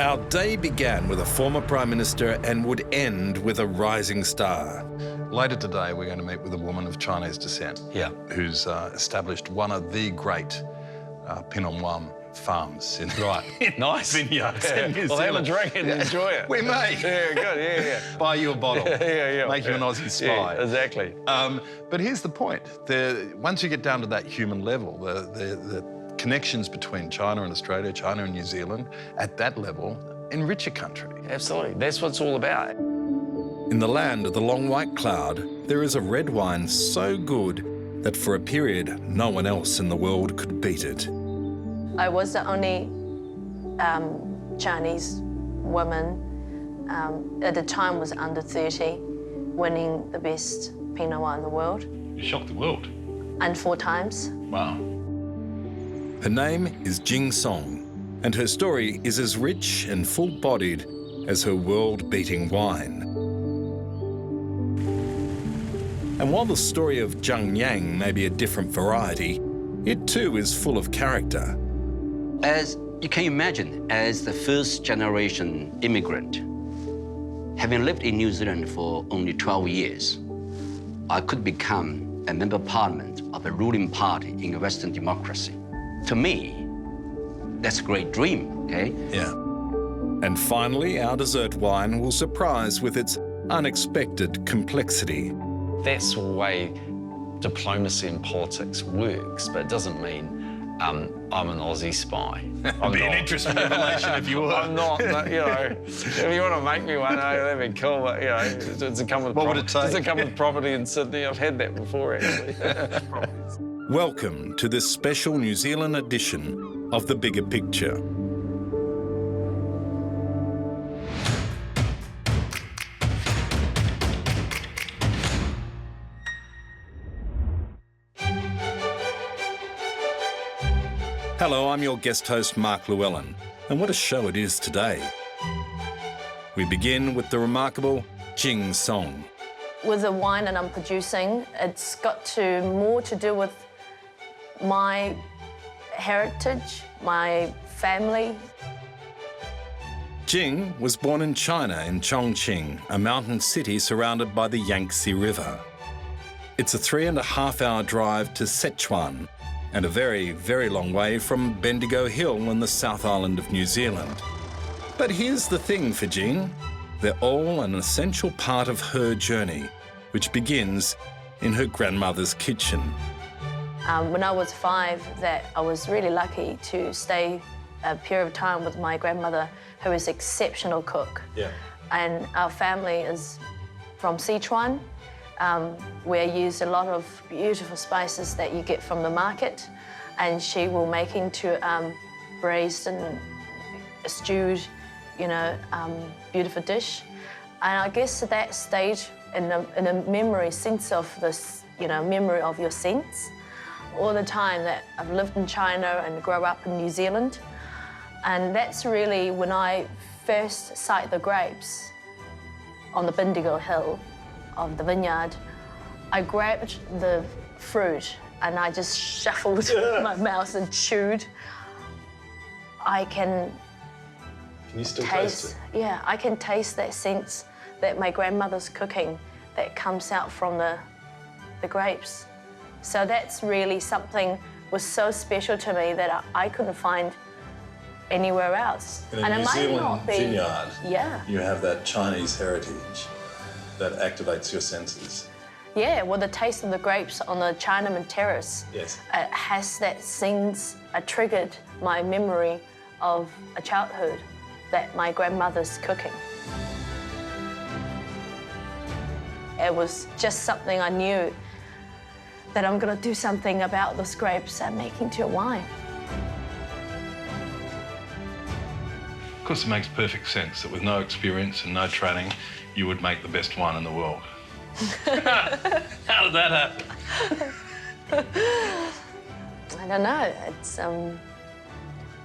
Our day began with a former Prime Minister and would end with a rising star. Later today, we're going to meet with a woman of Chinese descent. Yeah. Who's established one of the great Pinot Noir farms in, Right. Nice. vineyards in New Well, have a Zealand. drink and enjoy it. We may. Yeah, good, yeah. Buy you a bottle. Yeah. Make you an Aussie spy. Yeah, exactly. But here's the point. Once you get down to that human level, the connections between China and Australia, China and New Zealand, at that level, enrich a country. Absolutely. That's what it's all about. In the land of the long white cloud, there is a red wine so good that for a period, no one else in the world could beat it. I was the only Chinese woman, at the time was under 30, winning the best Pinot Noir in the world. You shocked the world. And 4 times. Wow. Her name is Jing Song, and her story is as rich and full-bodied as her world-beating wine. And while the story of Zhang Yang may be a different variety, it too is full of character. As you can imagine, as the first-generation immigrant, having lived in New Zealand for only 12 years, I could become a member of parliament of a ruling party in a Western democracy. To me, that's a great dream, okay? Yeah. And finally, our dessert wine will surprise with its unexpected complexity. That's the way diplomacy and politics works, but it doesn't mean I'm an Aussie spy. It'd be an interesting revelation if you were. I'm not, you know. If you want to make me one, that'd be cool, but, you know, does it come with What would it take? Does it come with property in Sydney? I've had that before, actually. Welcome to this special New Zealand edition of The Bigger Picture. Hello, I'm your guest host, Mark Llewellyn, and what a show it is today. We begin with the remarkable Jing Song. With the wine that I'm producing, it's got more to do with my heritage, my family. Jing was born in China in Chongqing, a mountain city surrounded by the Yangtze River. It's a 3.5-hour drive to Sichuan and a very, very long way from Bendigo Hill in the South Island of New Zealand. But here's the thing for Jing. They're all an essential part of her journey, which begins in her grandmother's kitchen. When I was 5, I was really lucky to stay a period of time with my grandmother, who is an exceptional cook. Yeah. And our family is from Sichuan. We use a lot of beautiful spices that you get from the market, and she will make into braised and stewed, beautiful dish. And I guess that stayed in a memory sense of this, memory of your sense. All the time that I've lived in China and grew up in New Zealand. And that's really when I first sight the grapes on the Bendigo Hill of the vineyard. I grabbed the fruit and I just shuffled my mouth and chewed. Can you still taste it? Yeah, I can taste that sense that my grandmother's cooking that comes out from the grapes. So that's really something was so special to me that I couldn't find anywhere else. In a New Zealand vineyard, yeah, you have that Chinese heritage that activates your senses. Yeah, well, the taste of the grapes on the Chinaman terrace, Yes. It has that sense, triggered my memory of a childhood that my grandmother's cooking. It was just something I knew that I'm going to do something about those grapes and make into a wine. Of course, it makes perfect sense that with no experience and no training, you would make the best wine in the world. How did that happen? I don't know. It's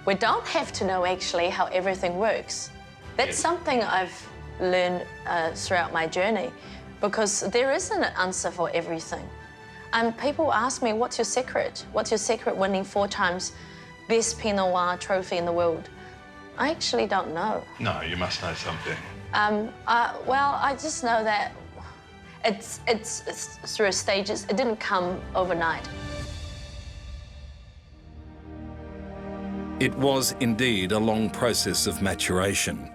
we don't have to know actually how everything works. That's something I've learned throughout my journey, because there isn't an answer for everything. And people ask me, what's your secret? What's your secret winning 4 times best Pinot Noir trophy in the world? I actually don't know. No, you must know something. Well, I just know that it's through stages. It didn't come overnight. It was indeed a long process of maturation.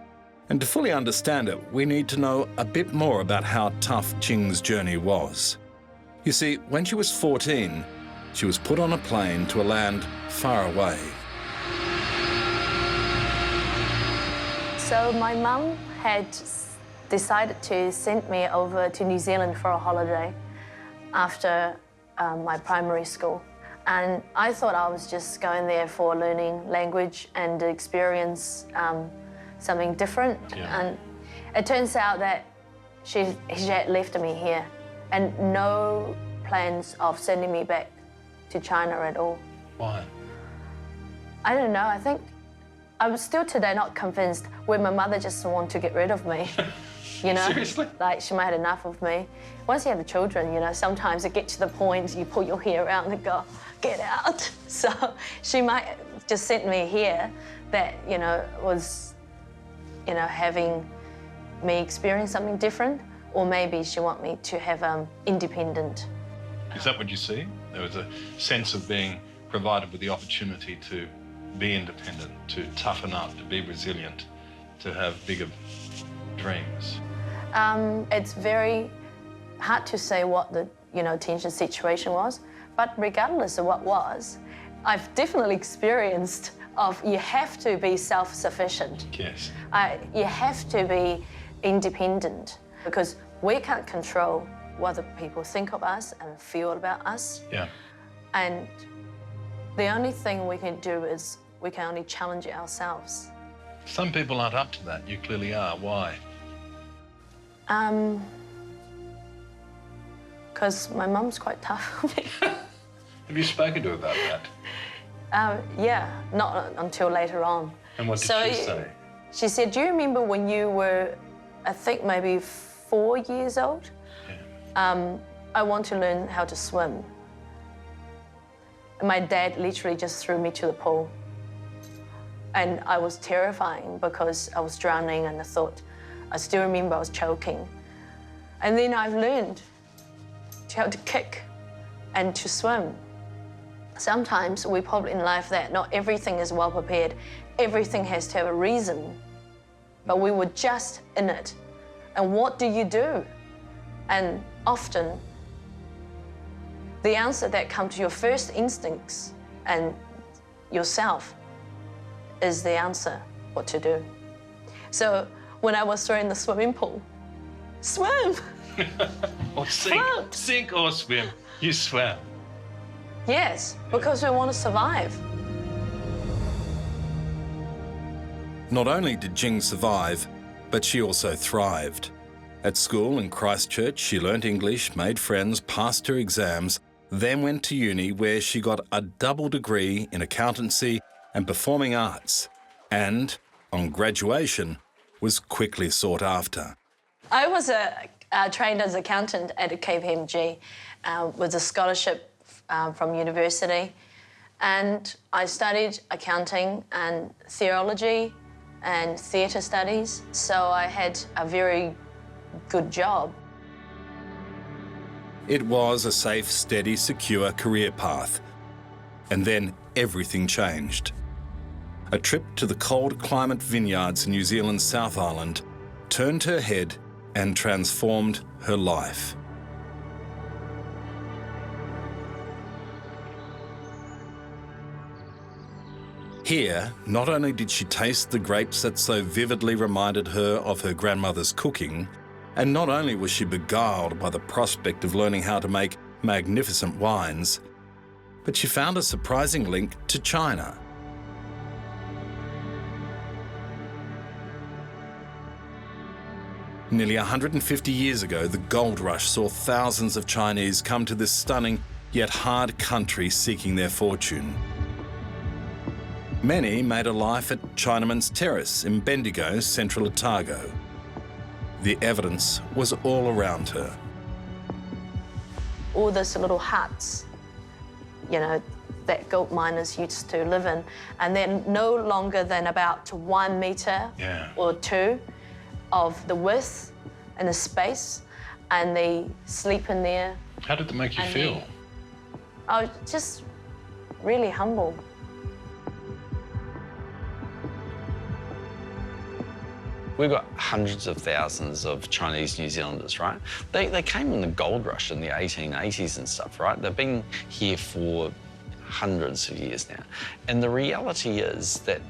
And to fully understand it, we need to know a bit more about how tough Jing's journey was. You see, when she was 14, she was put on a plane to a land far away. So my mum had decided to send me over to New Zealand for a holiday after my primary school. And I thought I was just going there for learning language and experience something different. Yeah. And it turns out that she had left me here and no plans of sending me back to China at all. Why? I don't know. I think I'm still today not convinced where my mother just want to get rid of me. You know? Seriously? Like, she might have enough of me. Once you have the children, you know, sometimes it gets to the point you pull your hair out and go, get out. So she might just send me here that, you know, was, you know, having me experience something different, or maybe she want me to have independent. Is that what you see? There was a sense of being provided with the opportunity to be independent, to toughen up, to be resilient, to have bigger dreams. It's very hard to say what the, you know, tension situation was, but regardless of what was, I've definitely experienced of you have to be self-sufficient. Yes. You have to be independent because we can't control what the people think of us and feel about us. Yeah. And the only thing we can do is we can only challenge it ourselves. Some people aren't up to that. You clearly are. Why? Because my mum's quite tough on me. Have you spoken to her about that? Yeah, not until later on. And what did she say? She said, do you remember when you were, I think maybe 4 years old? Yeah. I want to learn how to swim. And my dad literally just threw me to the pool. And I was terrifying because I was drowning and I still remember I was choking. And then I've learned how to kick and to swim. Sometimes we probably in life that not everything is well prepared. Everything has to have a reason. But we were just in it. And what do you do? And often, the answer that comes to your first instincts and yourself is the answer, what to do. So when I was thrown in the swimming pool, swim! Or sink. Float. Sink or swim. You swam. Yes, because we want to survive. Not only did Jing survive, but she also thrived. At school in Christchurch, she learnt English, made friends, passed her exams, then went to uni where she got a double degree in accountancy and performing arts, and, on graduation, was quickly sought after. I was trained as an accountant at KPMG with a scholarship from university, and I studied accounting and theology and theatre studies, so I had a very good job. It was a safe, steady, secure career path. And then everything changed. A trip to the cold climate vineyards in New Zealand's South Island turned her head and transformed her life. Here, not only did she taste the grapes that so vividly reminded her of her grandmother's cooking, and not only was she beguiled by the prospect of learning how to make magnificent wines, but she found a surprising link to China. Nearly 150 years ago, the gold rush saw thousands of Chinese come to this stunning yet hard country seeking their fortune. Many made a life at Chinaman's Terrace in Bendigo, Central Otago. The evidence was all around her. All those little huts, you know, that gold miners used to live in, and they're no longer than about 1 metre or 2 of the width and the space, and they sleep in there. How did that make you feel? I was just really humble. We've got hundreds of thousands of Chinese New Zealanders, right? They came in the gold rush in the 1880s and stuff, right? They've been here for hundreds of years now. And the reality is that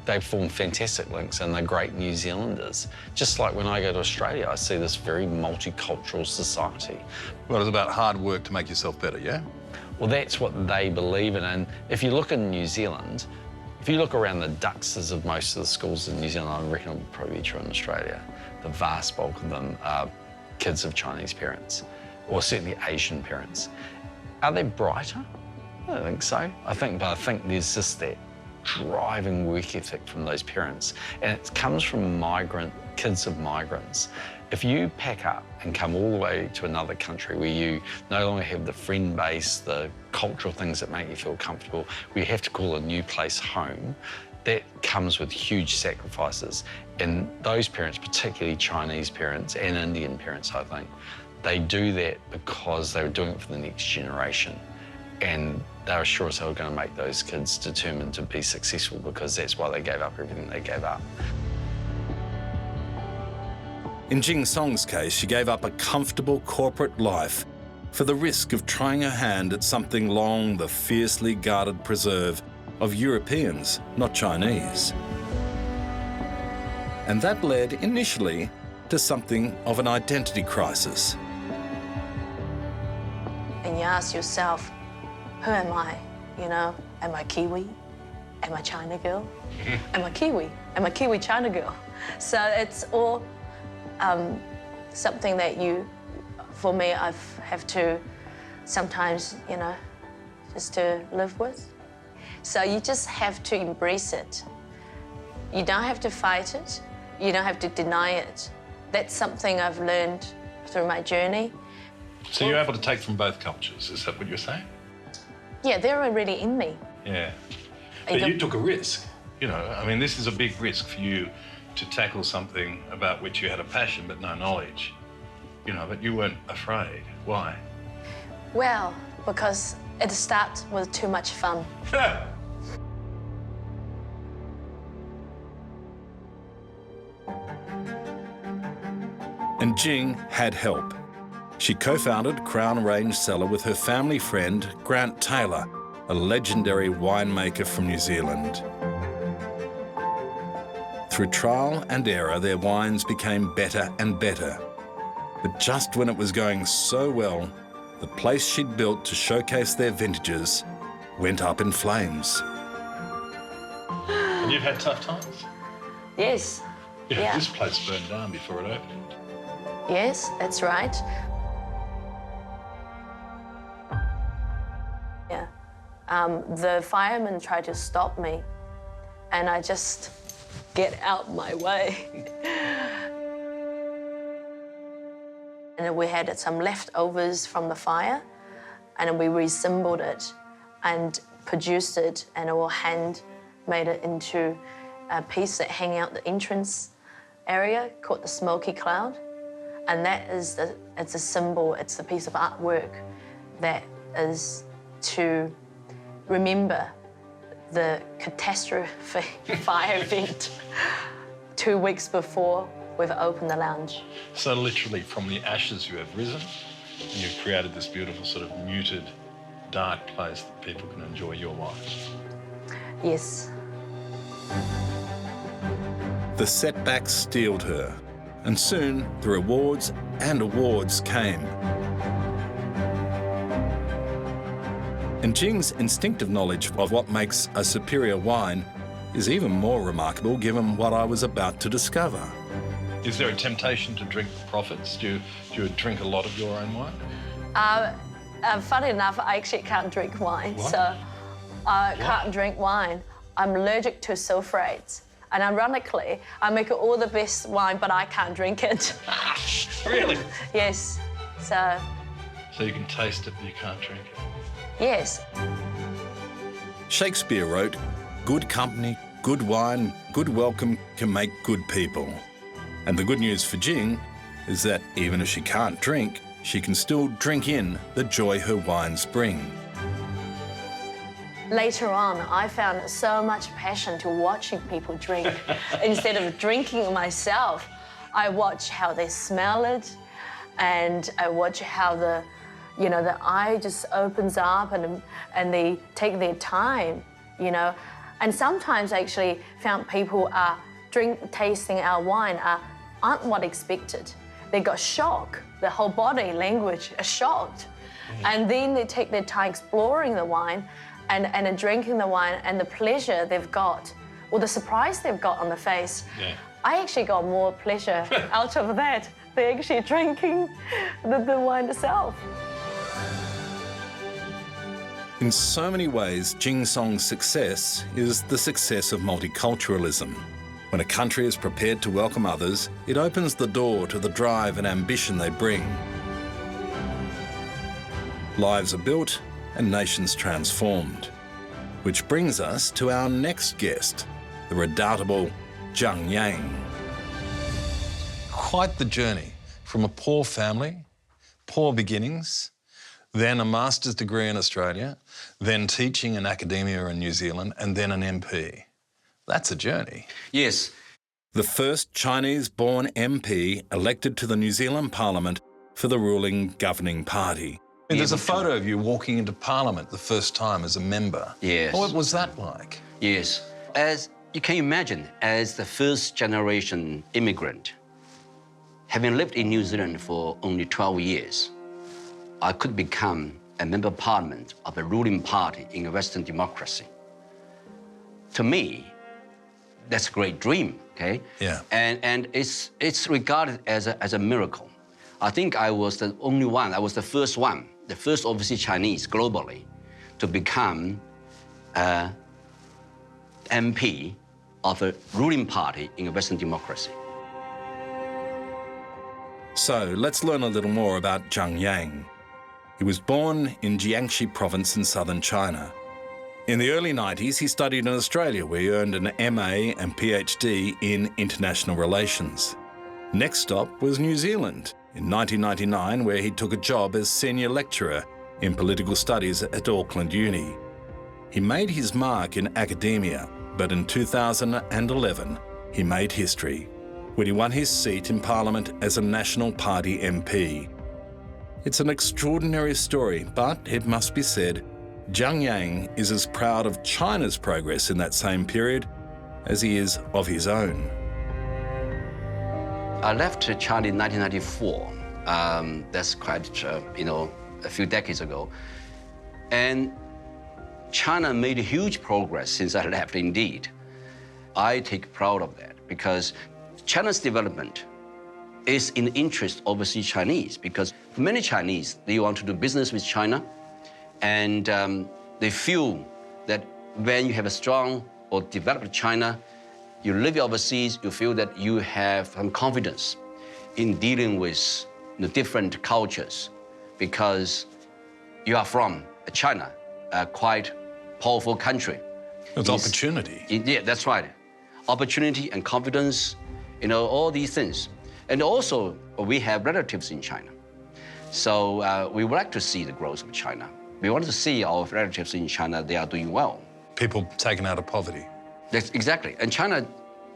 they form fantastic links and they're great New Zealanders. Just like when I go to Australia, I see this very multicultural society. Well, it's about hard work to make yourself better, yeah? Well, that's what they believe in. And if you look in New Zealand, if you look around the duxes of most of the schools in New Zealand, I reckon it would probably be true in Australia. The vast bulk of them are kids of Chinese parents, or certainly Asian parents. Are they brighter? I don't think so. But I think there's just that driving work ethic from those parents, and it comes from kids of migrants. If you pack up and come all the way to another country where you no longer have the friend base, the cultural things that make you feel comfortable, where you have to call a new place home, that comes with huge sacrifices. And those parents, particularly Chinese parents and Indian parents, I think, they do that because they were doing it for the next generation. And they were sure as hell going to make those kids determined to be successful, because that's why they gave up everything they gave up. In Jing Song's case, she gave up a comfortable corporate life for the risk of trying her hand at something long the fiercely guarded preserve of Europeans, not Chinese. And that led initially to something of an identity crisis. And you ask yourself, who am I? You know, am I Kiwi? Am I China girl? Am I Kiwi? Am I Kiwi China girl? So it's all something that for me, I have to sometimes, you know, just to live with. So you just have to embrace it. You don't have to fight it. You don't have to deny it. That's something I've learned through my journey. So you're able to take from both cultures, is that what you're saying? Yeah, they're already in me. Yeah. But you took a risk, you know. I mean, this is a big risk for you to tackle something about which you had a passion but no knowledge, you know, but you weren't afraid. Why? Well, because it starts with too much fun. And Jing had help. She co-founded Crown Range Cellar with her family friend, Grant Taylor, a legendary winemaker from New Zealand. Through trial and error, their wines became better and better. But just when it was going so well, the place she'd built to showcase their vintages went up in flames. And you've had tough times? Yes. Yeah. This place burned down before it opened. Yes, that's right. Yeah. The firemen tried to stop me, and I just get out my way. And we had some leftovers from the fire, and we reassembled it and produced it, and all hand made it into a piece that hang out the entrance area called the Smoky Cloud. And that is it's a symbol, it's a piece of artwork that is to remember the catastrophe fire event 2 weeks before we've opened the lounge. So literally from the ashes you have risen, and you've created this beautiful sort of muted, dark place that people can enjoy your wines. Yes. The setbacks steeled her, and soon the rewards and awards came. And Jing's instinctive knowledge of what makes a superior wine is even more remarkable given what I was about to discover. Is there a temptation to drink the profits? Do you drink a lot of your own wine? Funny enough, I actually can't drink wine, What? so I can't drink wine. I'm allergic to sulfates. And ironically, I make all the best wine, but I can't drink it. Really? Yes, so So you can taste it, but you can't drink it. yes. Shakespeare wrote, "Good company, good wine, good welcome can make good people." And the good news for Jing is that even if she can't drink, she can still drink in the joy her wines bring. Later on, I found so much passion to watching people drink. Instead of drinking myself, I watch how they smell it, and I watch how the eye just opens up and they take their time, And sometimes I actually found people tasting our wine aren't what expected. They got shocked. The whole body language is shocked. And then they take their time exploring the wine and drinking the wine and the pleasure they've got, or the surprise they've got on the face. Yeah. I actually got more pleasure out of that than actually drinking the wine itself. In so many ways, Jing Song's success is the success of multiculturalism. When a country is prepared to welcome others, it opens the door to the drive and ambition they bring. Lives are built and nations transformed. Which brings us to our next guest, the redoubtable Zhang Yang. Quite the journey from a poor family, poor beginnings, then a master's degree in Australia, then teaching in academia in New Zealand, and then an MP. That's a journey. Yes. The first Chinese-born MP elected to the New Zealand Parliament for the ruling governing party. And there's a photo of you walking into Parliament the first time as a member. Yes. What was that like? Yes. As you can imagine, as the first generation immigrant, having lived in New Zealand for only 12 years, I could become a member of Parliament of a ruling party in a Western democracy. To me, that's a great dream, okay? Yeah. And it's regarded as a miracle. I think I was the only one, I was the first one, the first overseas Chinese globally to become MP of a ruling party in a Western democracy. So let's learn a little more about Zhang Yang. He was born in Jiangxi province in southern China. In the early 90s, he studied in Australia, where he earned an MA and PhD in international relations. Next stop was New Zealand in 1999, where he took a job as senior lecturer in political studies at Auckland Uni. He made his mark in academia, but in 2011, he made history when he won his seat in Parliament as a National Party MP. It's an extraordinary story, but it must be said, Zhang Yang is as proud of China's progress in that same period as he is of his own. I left China in 1994. That's quite, a few decades ago. And China made huge progress since I left, indeed. I take pride of that because China's development is in the interest of overseas Chinese, because for many Chinese, they want to do business with China, and they feel that when you have a strong or developed China, you live overseas, you feel that you have some confidence in dealing with the different cultures, because you are from China, a quite powerful country. It's opportunity. Yeah, that's right. Opportunity and confidence, all these things. And also, we have relatives in China. So we would like to see the growth of China. We want to see our relatives in China, they are doing well. People taken out of poverty. That's exactly. And China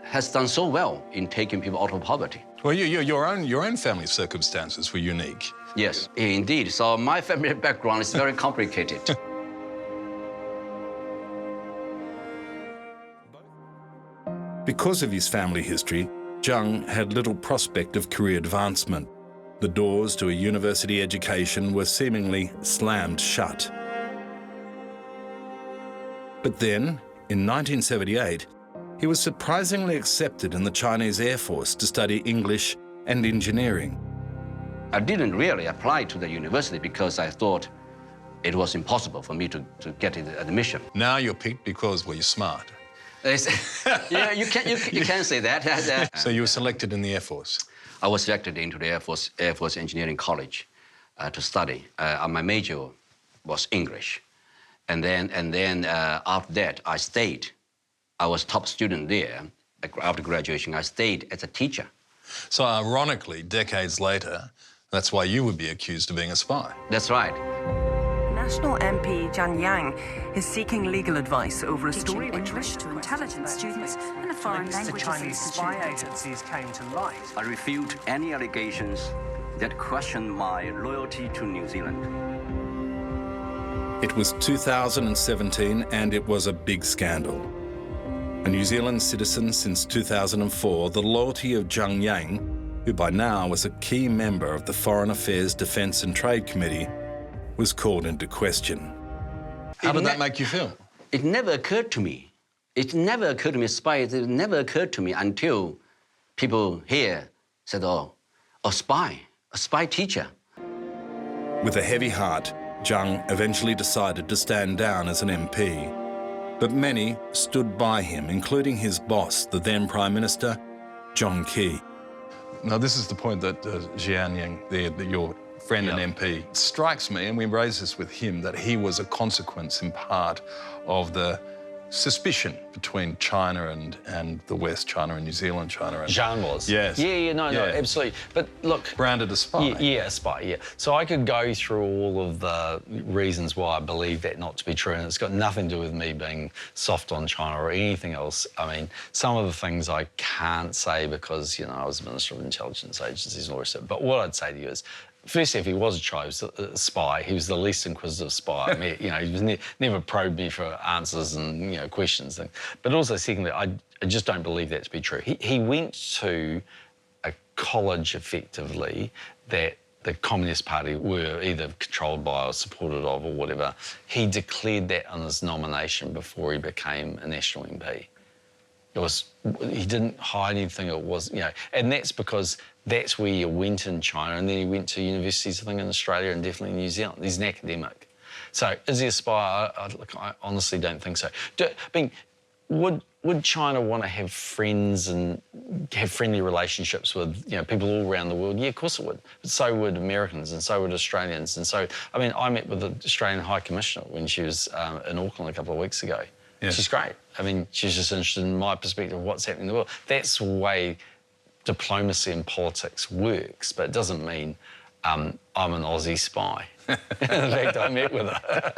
has done so well in taking people out of poverty. Well, your own family circumstances were unique. Yes, indeed. So my family background is very complicated. Because of his family history, Zhang had little prospect of career advancement. The doors to a university education were seemingly slammed shut. But then, in 1978, he was surprisingly accepted in the Chinese Air Force to study English and engineering. I didn't really apply to the university because I thought it was impossible for me to get admission. Now you're picked because, well, you're smart. Yeah, you can say that. So you were selected in the Air Force? I was selected into the Air Force Engineering College to study. My major was English. And then after that, I stayed. I was top student there. After graduation, I stayed as a teacher. So ironically, decades later, that's why you would be accused of being a spy. That's right. National MP Zhang Yang is seeking legal advice over a story which English to intelligence students in a foreign language. The Chinese spy agencies came to light. I refute any allegations that question my loyalty to New Zealand. It was 2017 and it was a big scandal. A New Zealand citizen since 2004, the loyalty of Zhang Yang, who by now was a key member of the Foreign Affairs, Defence and Trade Committee, was called into question. How did that make you feel? It never occurred to me. It never occurred to me, spies. It never occurred to me until people here said, oh, a spy teacher. With a heavy heart, Zhang eventually decided to stand down as an MP. But many stood by him, including his boss, the then Prime Minister, John Key. Now, this is the point that Zhang Yang, your friend and MP, strikes me, and we raised this with him, that he was a consequence in part of the suspicion between China and the West, China and New Zealand, China and... Zhang was. Yes. No, absolutely. But look... Branded a spy. Yeah, a spy, yeah. So I could go through all of the reasons why I believe that not to be true, and it's got nothing to do with me being soft on China or anything else. I mean, some of the things I can't say because, you know, I was Minister of Intelligence Agencies and all the rest of it. But what I'd say to you is, firstly, if he was a spy, he was the least inquisitive spy I met. You know, he was never probed me for answers and, you know, questions. But also, secondly, I just don't believe that to be true. He went to a college, effectively, that the Communist Party were either controlled by or supported of or whatever. He declared that on his nomination before he became a national MP. He didn't hide anything. It was, you know, and that's because that's where you went in China, and then he went to universities, I think, in Australia and definitely New Zealand. He's an academic. So is he a spy? I honestly don't think so. I mean, would China want to have friends and have friendly relationships with, you know, people all around the world? Yeah, of course it would. But so would Americans, and so would Australians. And so, I mean, I met with the Australian High Commissioner when she was in Auckland a couple of weeks ago. Yeah. She's great. I mean, she's just interested in my perspective of what's happening in the world. That's the way diplomacy and politics works, but it doesn't mean I'm an Aussie spy. In fact, I met with her.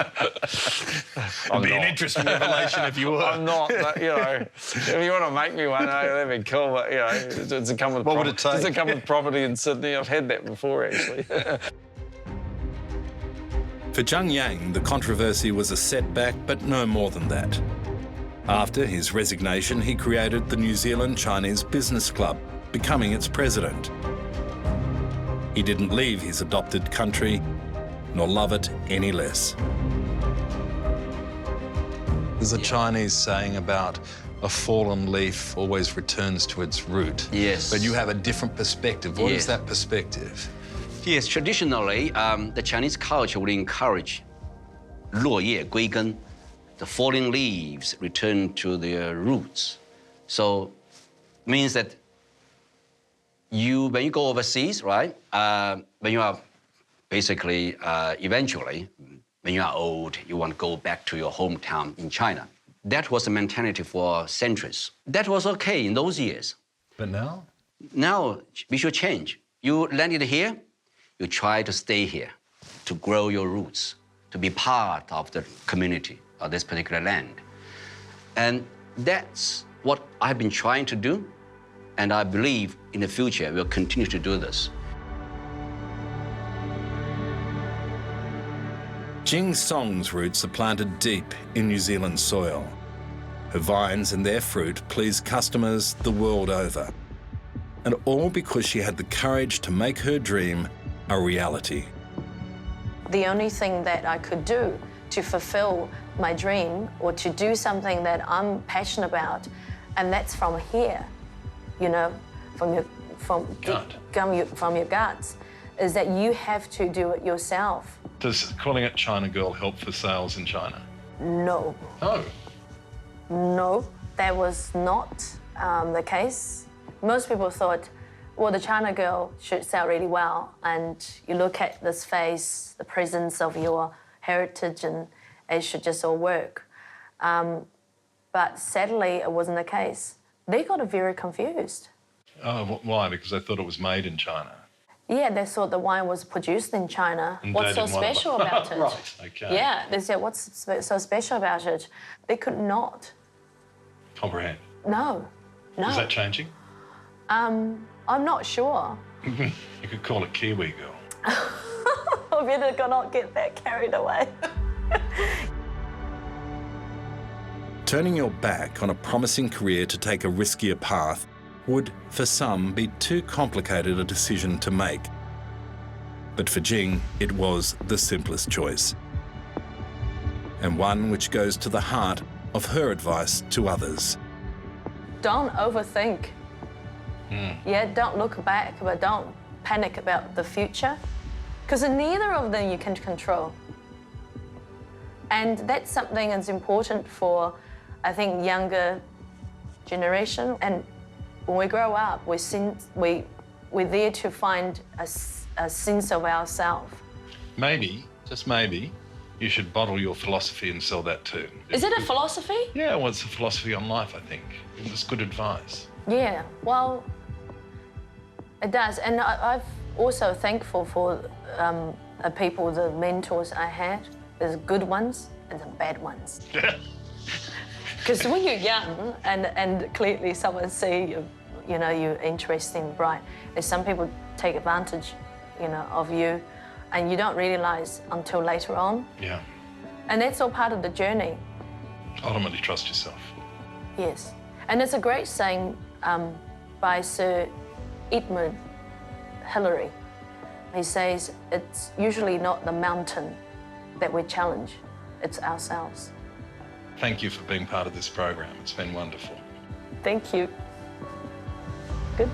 It'd be an interesting revelation if you were. I'm not, but, you know, if you want to make me one, that'd be cool, but, you know, does it come with what would it take? Does it come with property in Sydney? I've had that before, actually. For Zhang Yang, the controversy was a setback, but no more than that. After his resignation, he created the New Zealand Chinese Business Club, becoming its president. He didn't leave his adopted country, nor love it any less. There's a Chinese saying about a fallen leaf always returns to its root. Yes. But you have a different perspective. What is that perspective? Yes, traditionally, the Chinese culture would encourage 落叶归根, the falling leaves return to their roots. So, means that when you go overseas, right, when you are basically, eventually, when you are old, you want to go back to your hometown in China. That was the mentality for centuries. That was okay in those years. But now? Now, we should change. You landed here, you try to stay here, to grow your roots, to be part of the community of this particular land. And that's what I've been trying to do, and I believe in the future we'll continue to do this. Jing Song's roots are planted deep in New Zealand soil. Her vines and their fruit please customers the world over. And all because she had the courage to make her dream a reality. The only thing that I could do to fulfill my dream or to do something that I'm passionate about, and that's from here, you know, from your guts, is that you have to do it yourself. Does calling it China Girl help for sales in China? No. Oh. No, that was not the case. Most people thought, well, the China Girl should sell really well, and you look at this face, the presence of your heritage, and it should just all work. But sadly, it wasn't the case. They got very confused. Oh, why? Because they thought it was made in China. Yeah, they thought the wine was produced in China. And what's so special about it? Right, okay. Yeah, they said, what's so special about it? They could not. Comprehend. No. Is that changing? I'm not sure. You could call it Kiwi Girl. I better not get that carried away. Turning your back on a promising career to take a riskier path would, for some, be too complicated a decision to make. But for Jing, it was the simplest choice, and one which goes to the heart of her advice to others. Don't overthink. Yeah, don't look back, but don't panic about the future, because neither of them you can control. And that's something that's important for, I think, younger generation. And when we grow up, we're there to find a sense of ourselves. Maybe, just maybe, you should bottle your philosophy and sell that too. Is it a philosophy? Yeah, well, it's a philosophy on life, I think. It's good advice. Yeah, well, it does. And I'm also thankful for the people, the mentors I had. There's good ones and the bad ones. Because when you're young and clearly someone see you're interesting, bright, there's some people take advantage, of you, and you don't realise until later on. Yeah. And that's all part of the journey. Ultimately, trust yourself. Yes. And it's a great saying by Sir Edmund Hillary. He says, it's usually not the mountain that we challenge, it's ourselves. Thank you for being part of this program. It's been wonderful. Thank you. Good.